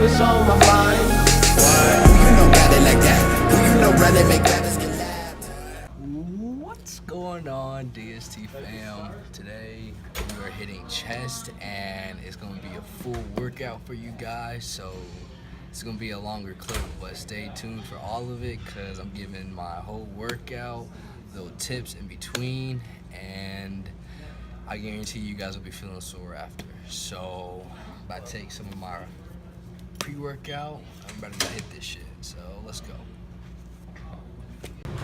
was on my mind. You know got it like that. Who you know rather make rappers get laughed. What's going on, DST fam? Today we are hitting chest, and it's going to be a full workout for you guys. So it's going to be a longer clip, but stay tuned for all of it because I'm giving my whole workout, little tips in between, and I guarantee you guys will be feeling sore after. So I take some of my pre-workout. I'm about to hit this shit. So let's go.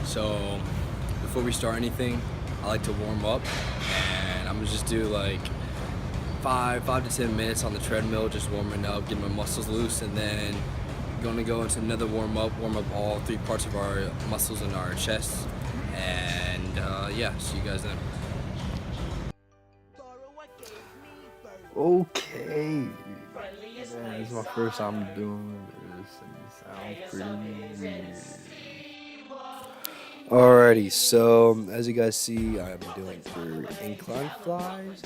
So before we start anything, I like to warm up, and I'm gonna just do like 5 to 10 minutes on the treadmill, just warming up, getting my muscles loose, and then gonna go into another warm up all 3 parts of our muscles in our chest, and yeah, see you guys then. Okay, this is my first time doing this, and it sounds pretty weird. Alrighty, so as you guys see, I'm doing for incline flies,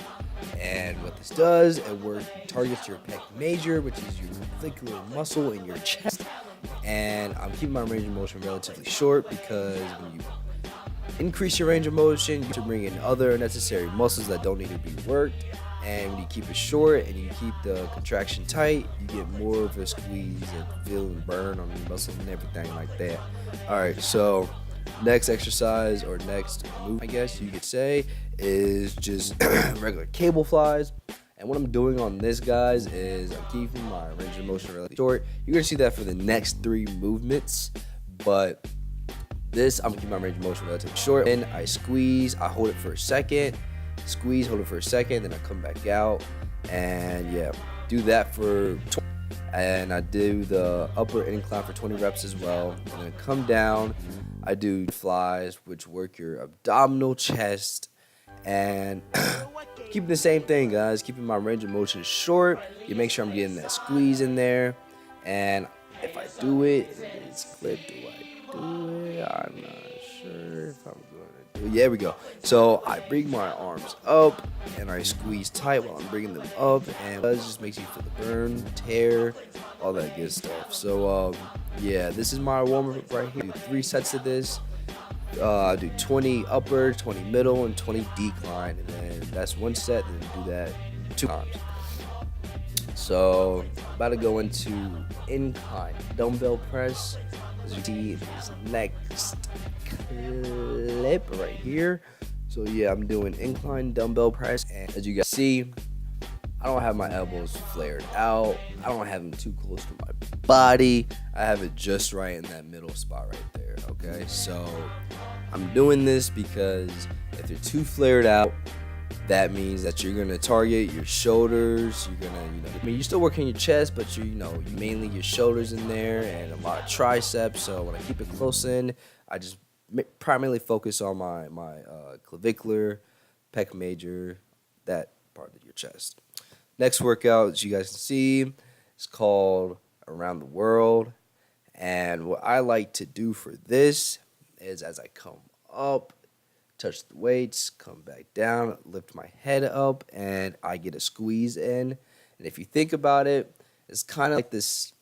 and what this does, it targets your pec major, which is your clavicular muscle in your chest, and I'm keeping my range of motion relatively short because when you increase your range of motion, you can bring in other unnecessary muscles that don't need to be worked. And when you keep it short and you keep the contraction tight, you get more of a squeeze and feel and burn on your muscles and everything like that. Alright, so next exercise, or next move, I guess you could say, is just regular cable flies. And what I'm doing on this, guys, is I'm keeping my range of motion really short. You're going to see that for the next 3 movements, but this, I'm keeping my range of motion relatively short. And I squeeze, I hold it for a second, squeeze, hold it for a second, then I come back out, and yeah, do that for 20. And I do the upper incline for 20 reps as well, and then come down, I do flies, which work your abdominal, chest, and keeping the same thing, guys, keeping my range of motion short. You make sure I'm getting that squeeze in there, and if I do it, it's clipped. Do I do it? I'm not sure if I'm going to do it. Yeah, we go. So I bring my arms up and I squeeze tight while I'm bringing them up, and it just makes you feel the burn, tear, all that good stuff. So yeah, this is my warm up right here. I do 3 sets of this. I do 20 upper, 20 middle, and 20 decline, and then that's 1 set, and then do that 2 times. So I'm about to go into incline dumbbell press. As you see in this next clip right here. So yeah, I'm doing incline dumbbell press, and as you guys see, I don't have my elbows flared out. I don't have them too close to my body. I have it just right in that middle spot right there, okay? So I'm doing this because if they're too flared out, that means that you're gonna target your shoulders. You're gonna, I mean, you're still working your chest, but you mainly your shoulders in there and a lot of triceps. So when I keep it close in, I just primarily focus on my clavicular, pec major, that part of your chest. Next workout, as you guys can see, is called Around the World. And what I like to do for this is, as I come up, touch the weights, come back down, lift my head up, and I get a squeeze in. And if you think about it, it's kind of like this,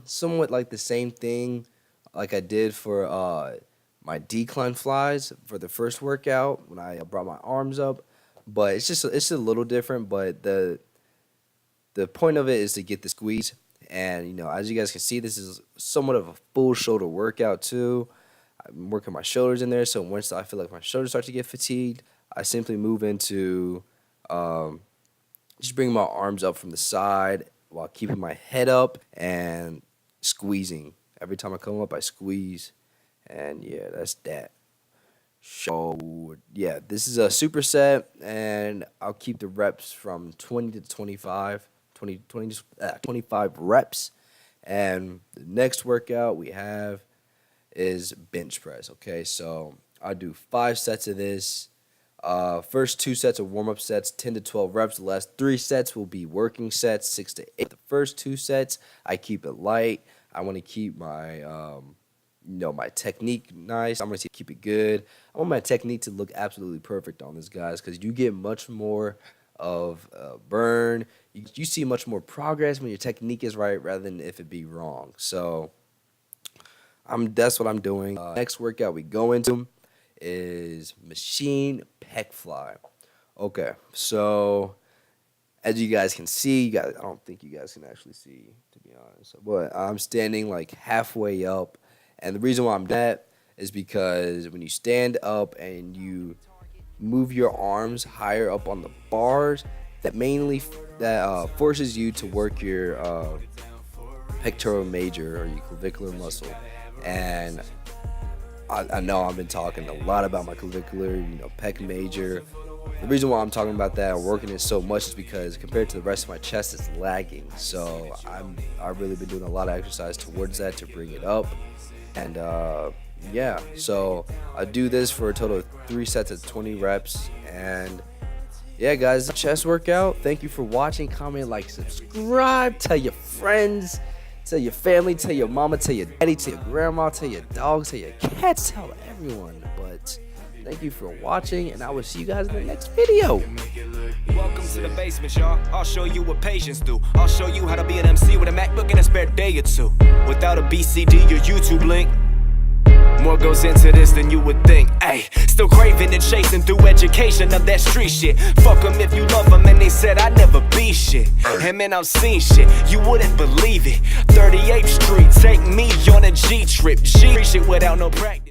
somewhat like the same thing like I did for my decline flies for the first workout when I brought my arms up. But it's a little different, but the point of it is to get the squeeze. And, as you guys can see, this is somewhat of a full shoulder workout too. I'm working my shoulders in there, so once I feel like my shoulders start to get fatigued, I simply move into just bringing my arms up from the side while keeping my head up and squeezing. Every time I come up, I squeeze, and yeah, that's that. So yeah, this is a superset, and I'll keep the reps from 20 to 25, 25 reps, and the next workout we have is bench press. Okay, so I do 5 sets of this. First 2 sets are warm-up sets, 10 to 12 reps. The last 3 sets will be working sets, 6 to 8. The first 2 sets, I keep it light. I want to keep my my technique nice. I'm going to keep it good. I want my technique to look absolutely perfect on this, guys, because you get much more of burn. You see much more progress when your technique is right rather than if it be wrong. So that's what I'm doing. Next workout we go into is machine pec fly. Okay, so as you guys can see, I don't think you guys can actually see, to be honest, but I'm standing like halfway up, and the reason why I'm that is because when you stand up and you move your arms higher up on the bars, that forces you to work your pectoral major or your clavicular muscle. And I know I've been talking a lot about my clavicular, pec major. The reason why I'm talking about that and working it so much is because compared to the rest of my chest, it's lagging. So I've really been doing a lot of exercise towards that to bring it up. And yeah, so I do this for a total of 3 sets of 20 reps. And yeah, guys, chest workout. Thank you for watching. Comment, like, subscribe. Tell your friends. Tell your family. Tell your mama. Tell your daddy. Tell your grandma. Tell your dogs. Tell your cats. Tell everyone. But thank you for watching, and I will see you guys in the next video. Welcome to the basement, y'all. I'll show you what patience do. I'll show you how to be an MC with a MacBook and a spare day or two. Without a BCD or YouTube link, more goes into this than you would think. Ayy, still craving and chasing through education of that street shit. Fuck them if you love them, and they said I'd never be shit. And man, I've seen shit, you wouldn't believe it. 38th Street, take me on a G trip. G shit without no practice.